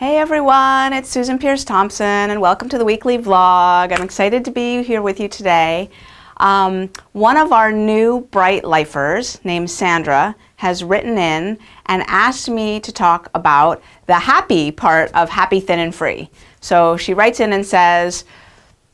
Hey everyone, it's Susan Pierce Thompson and welcome to the weekly vlog. I'm excited to be here with you today. One of our new Bright Lifers named Sandra has written in and asked me to talk about the happy part of Happy, Thin and Free. So she writes in and says,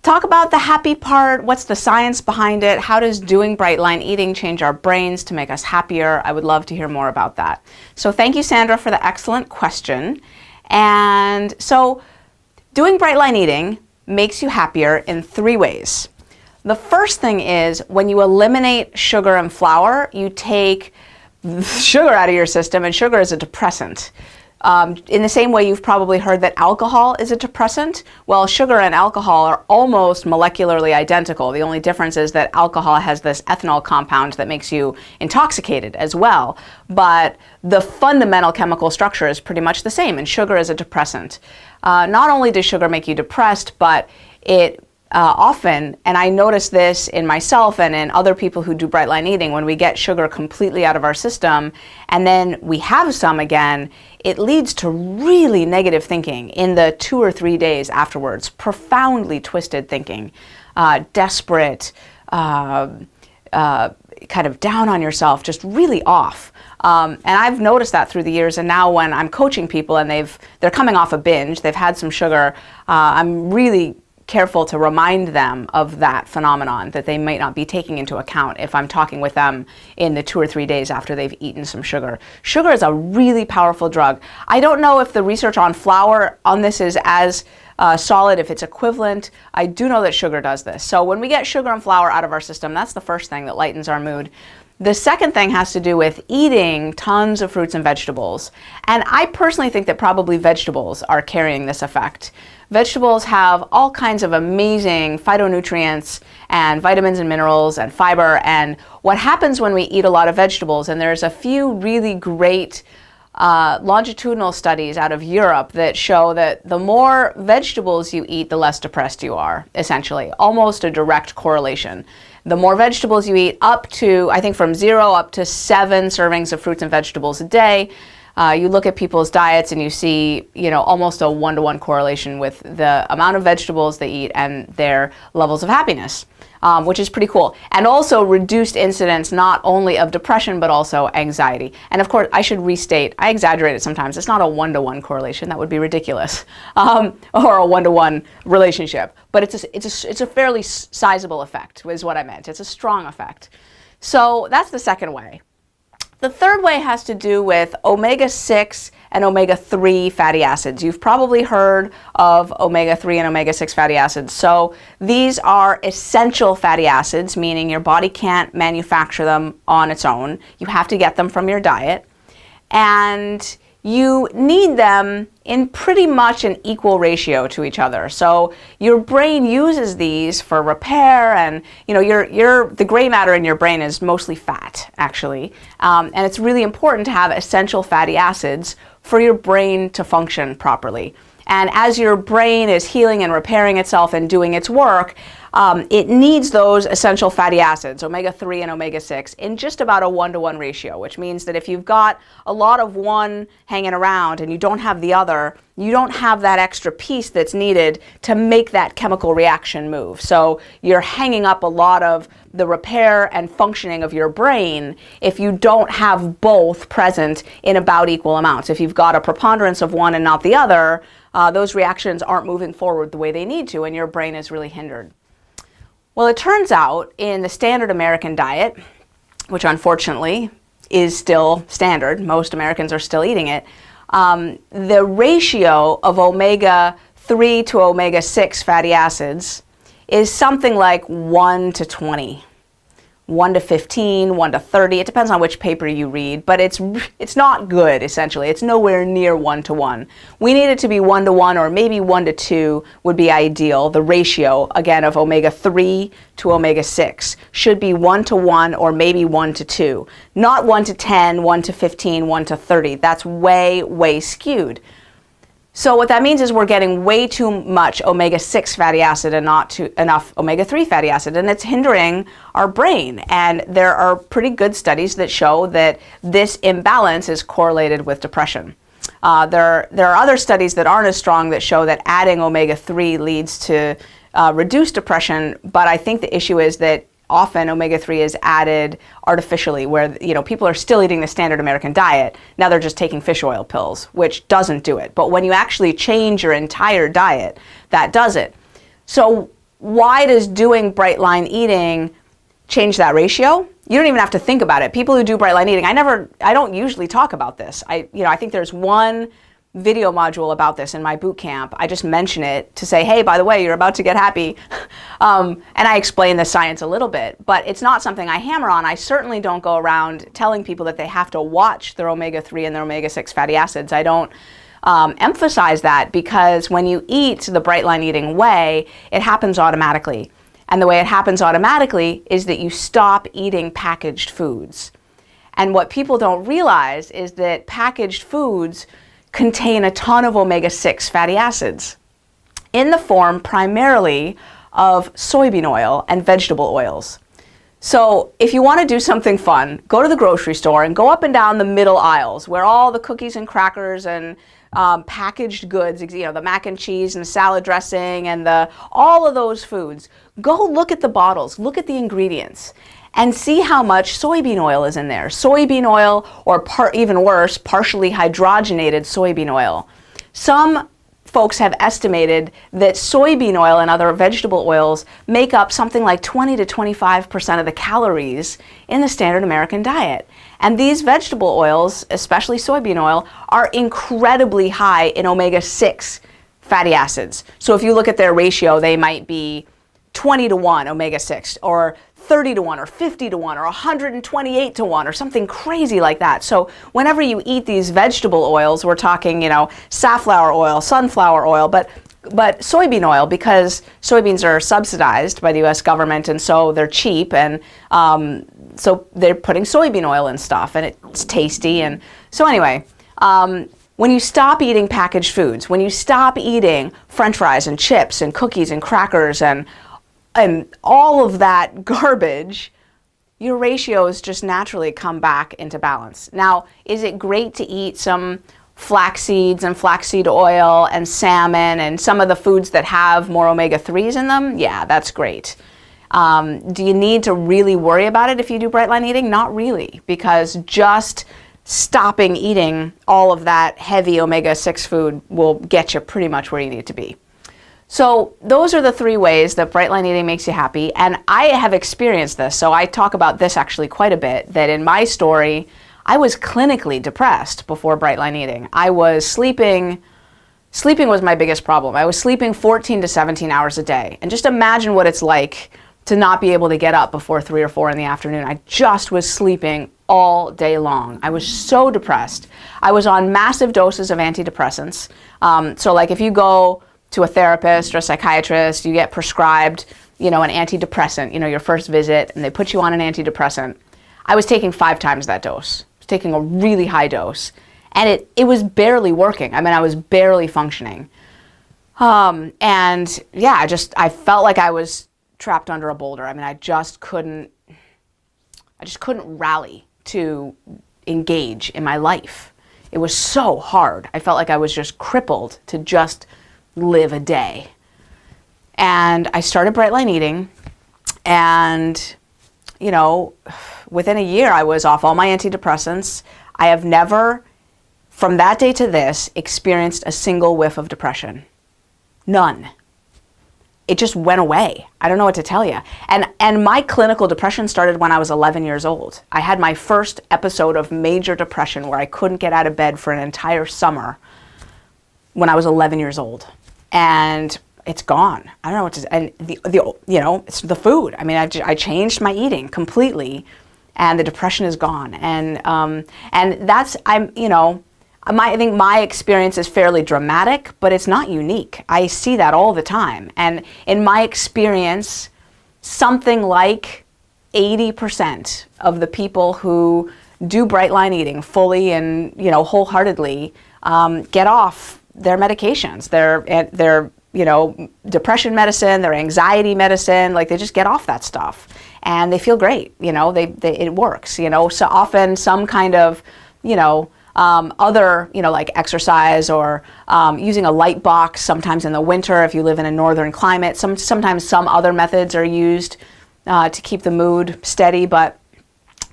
talk about the happy part, what's the science behind it, how does doing Bright Line eating change our brains to make us happier? I would love to hear more about that. So thank you, Sandra, for the excellent question. And so doing Bright Line eating makes you happier in three ways. The first thing is when you eliminate sugar and flour, you take sugar out of your system, and sugar is a depressant. In the same way you've probably heard that alcohol is a depressant, well, sugar and alcohol are almost molecularly identical. The only difference is that alcohol has this ethanol compound that makes you intoxicated as well. But the fundamental chemical structure is pretty much the same, and sugar is a depressant. Not only does sugar make you depressed, but it often, and I notice this in myself and in other people who do Bright Line eating, when we get sugar completely out of our system and then we have some again, it leads to really negative thinking in the 2 or 3 days afterwards, profoundly twisted thinking, desperate, kind of down on yourself, just really off. And I've noticed that through the years, and now when I'm coaching people and they're coming off a binge, they've had some sugar, I'm really careful to remind them of that phenomenon that they might not be taking into account if I'm talking with them in the 2 or 3 days after they've eaten some sugar. Sugar is a really powerful drug. I don't know if the research on flour on this is as solid, if it's equivalent. I do know that sugar does this. So when we get sugar and flour out of our system, that's the first thing that lightens our mood. The second thing has to do with eating tons of fruits and vegetables. And I personally think that probably vegetables are carrying this effect. Vegetables have all kinds of amazing phytonutrients and vitamins and minerals and fiber. And what happens when we eat a lot of vegetables, and there's a few really great longitudinal studies out of Europe that show that the more vegetables you eat, the less depressed you are, essentially. Almost a direct correlation. The more vegetables you eat, up to, I think from 0 up to 7 servings of fruits and vegetables a day, you look at people's diets and you see, almost a 1-to-1 correlation with the amount of vegetables they eat and their levels of happiness, which is pretty cool. And also reduced incidence not only of depression, but also anxiety. And of course, I should restate, I exaggerate it sometimes. It's not a 1-to-1 correlation. That would be ridiculous. Or a 1-to-1 relationship. But it's a fairly sizable effect, is what I meant. It's a strong effect. So that's the second way. The third way has to do with omega-6 and omega-3 fatty acids. You've probably heard of omega-3 and omega-6 fatty acids. So these are essential fatty acids, meaning your body can't manufacture them on its own. You have to get them from your diet. And you need them in pretty much an equal ratio to each other. So your brain uses these for repair, and the gray matter in your brain is mostly fat, actually. And it's really important to have essential fatty acids for your brain to function properly. And as your brain is healing and repairing itself and doing its work, it needs those essential fatty acids, omega-3 and omega-6, in just about a 1-to-1 ratio, which means that if you've got a lot of one hanging around and you don't have the other, you don't have that extra piece that's needed to make that chemical reaction move. So you're hanging up a lot of the repair and functioning of your brain if you don't have both present in about equal amounts. If you've got a preponderance of one and not the other, those reactions aren't moving forward the way they need to, and your brain is really hindered. Well, it turns out in the standard American diet, which unfortunately is still standard, most Americans are still eating it, the ratio of omega-3 to omega-6 fatty acids is something like 1 to 20. 1 to 15, 1 to 30, it depends on which paper you read, but it's not good, essentially. It's nowhere near 1-to-1. We need it to be 1-to-1, or maybe 1-to-2 would be ideal. The ratio, again, of omega-3 to omega-6 should be 1-to-1 or maybe 1-to-2. Not 1-to-10, 1-to-15, 1-to-30. That's way, way skewed. So what that means is we're getting way too much omega-6 fatty acid and not enough omega-3 fatty acid, and it's hindering our brain. And there are pretty good studies that show that this imbalance is correlated with depression. There are other studies that aren't as strong that show that adding omega-3 leads to reduced depression, but I think the issue is that often omega-3 is added artificially, where people are still eating the standard American diet. Now they're just taking fish oil pills, which doesn't do it. But when you actually change your entire diet, that does it. So why does doing bright line eating change that ratio? You don't even have to think about it. People who do bright line eating, I don't usually talk about this. I think there's one video module about this in my boot camp. I just mention it to say, hey, by the way, you're about to get happy. And I explain the science a little bit, but it's not something I hammer on. I certainly don't go around telling people that they have to watch their omega-3 and their omega-6 fatty acids. I don't emphasize that, because when you eat the bright line eating way, it happens automatically. And the way it happens automatically is that you stop eating packaged foods. And what people don't realize is that packaged foods contain a ton of omega-6 fatty acids in the form primarily of soybean oil and vegetable oils. So if you want to do something fun, go to the grocery store and go up and down the middle aisles where all the cookies and crackers and packaged goods, the mac and cheese and the salad dressing and all of those foods. Go look at the bottles, look at the ingredients, and see how much soybean oil is in there. Soybean oil, or even worse, partially hydrogenated soybean oil. Some folks have estimated that soybean oil and other vegetable oils make up something like 20 to 25% of the calories in the standard American diet. And these vegetable oils, especially soybean oil, are incredibly high in omega-6 fatty acids. So if you look at their ratio, they might be 20 to 1 omega-6, or 30 to 1, or 50 to 1, or 128 to 1, or something crazy like that. So whenever you eat these vegetable oils, we're talking, safflower oil, sunflower oil, but soybean oil, because soybeans are subsidized by the US government, and so they're cheap, and so they're putting soybean oil in stuff, and it's tasty. And so anyway, when you stop eating packaged foods, when you stop eating French fries and chips and cookies and crackers and all of that garbage, your ratios just naturally come back into balance. Now, is it great to eat some flax seeds and flaxseed oil and salmon and some of the foods that have more omega-3s in them? Yeah, that's great. Do you need to really worry about it if you do bright line eating? Not really, because just stopping eating all of that heavy omega-6 food will get you pretty much where you need to be. So those are the 3 ways that bright line eating makes you happy. And I have experienced this, so I talk about this actually quite a bit, that in my story, I was clinically depressed before bright line eating. I was sleeping was my biggest problem. I was sleeping 14 to 17 hours a day. And just imagine what it's like to not be able to get up before 3 or 4 in the afternoon. I just was sleeping all day long. I was so depressed. I was on massive doses of antidepressants. So like if you go to a therapist or a psychiatrist, you get prescribed, an antidepressant, your first visit, and they put you on an antidepressant. I was taking 5 times that dose. I was taking a really high dose, and it was barely working. I was barely functioning. And yeah, I felt like I was trapped under a boulder. I just couldn't rally to engage in my life. It was so hard. I felt like I was just crippled to just live a day. And I started bright line eating, and within a year I was off all my antidepressants. I have never, from that day to this, experienced a single whiff of depression. None. It just went away. I don't know what to tell you. And my clinical depression started when I was 11 years old. I had my first episode of major depression where I couldn't get out of bed for an entire summer when I was 11 years old. And it's gone. I don't know what to say. And it's the food. I changed my eating completely, and the depression is gone. And that's, I think my experience is fairly dramatic, but it's not unique. I see that all the time. And in my experience, something like 80% of the people who do bright line eating fully and wholeheartedly get off their medications, their depression medicine, their anxiety medicine, like they just get off that stuff and they feel great. It works. So often some kind of other, like exercise or using a light box sometimes in the winter if you live in a northern climate. Sometimes some other methods are used to keep the mood steady, but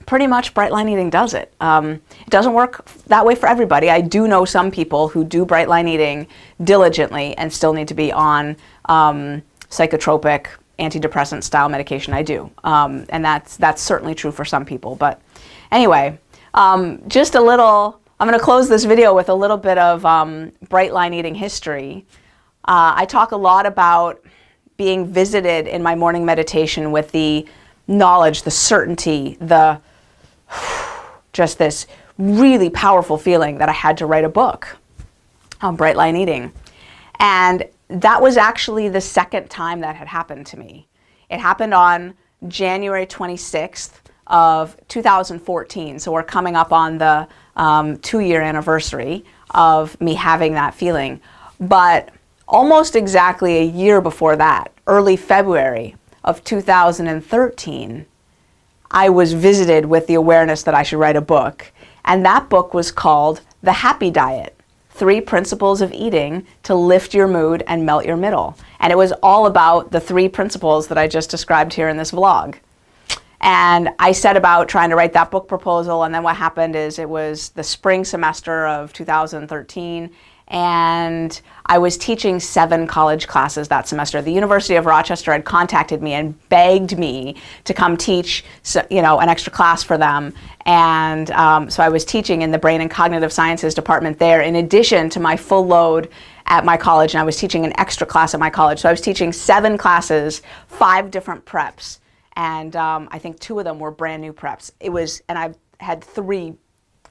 pretty much Bright Line Eating does it. It doesn't work that way for everybody. I do know some people who do Bright Line Eating diligently and still need to be on psychotropic, antidepressant style medication. I do. And that's certainly true for some people. But anyway, just a little, I'm going to close this video with a little bit of Bright Line Eating history. I talk a lot about being visited in my morning meditation with the knowledge, the certainty, just this really powerful feeling that I had to write a book on Bright Line Eating. And that was actually the second time that had happened to me. It happened on January 26th of 2014. So we're coming up on the 2-year anniversary of me having that feeling. But almost exactly a year before that, early February of 2013, I was visited with the awareness that I should write a book. And that book was called The Happy Diet: 3 Principles of Eating to Lift Your Mood and Melt Your Middle. And it was all about the 3 principles that I just described here in this vlog. And I set about trying to write that book proposal, and then what happened is it was the spring semester of 2013, and I was teaching 7 college classes that semester. The University of Rochester had contacted me and begged me to come teach, an extra class for them. And so I was teaching in the Brain and Cognitive Sciences department there, in addition to my full load at my college, and I was teaching an extra class at my college. So I was teaching 7 classes, 5 different preps, and I think 2 of them were brand new preps. And I had 3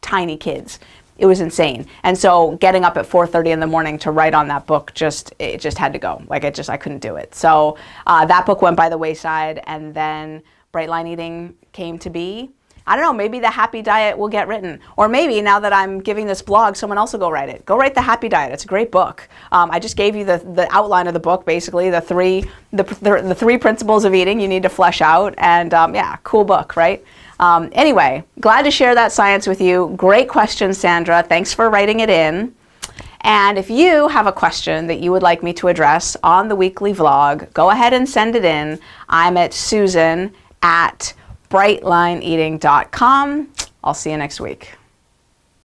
tiny kids. It was insane. And so getting up at 4:30 in the morning to write on that book, it just had to go. I couldn't do it. So that book went by the wayside, and then Bright Line Eating came to be. I don't know, maybe The Happy Diet will get written. Or maybe now that I'm giving this blog, someone else will go write it. Go write The Happy Diet. It's a great book. I just gave you the outline of the book, basically, the 3 principles of eating you need to flesh out. And yeah, cool book, right? Anyway, glad to share that science with you. Great question, Sandra. Thanks for writing it in. And if you have a question that you would like me to address on the weekly vlog, go ahead and send it in. I'm at Susan@brightlineeating.com. I'll see you next week.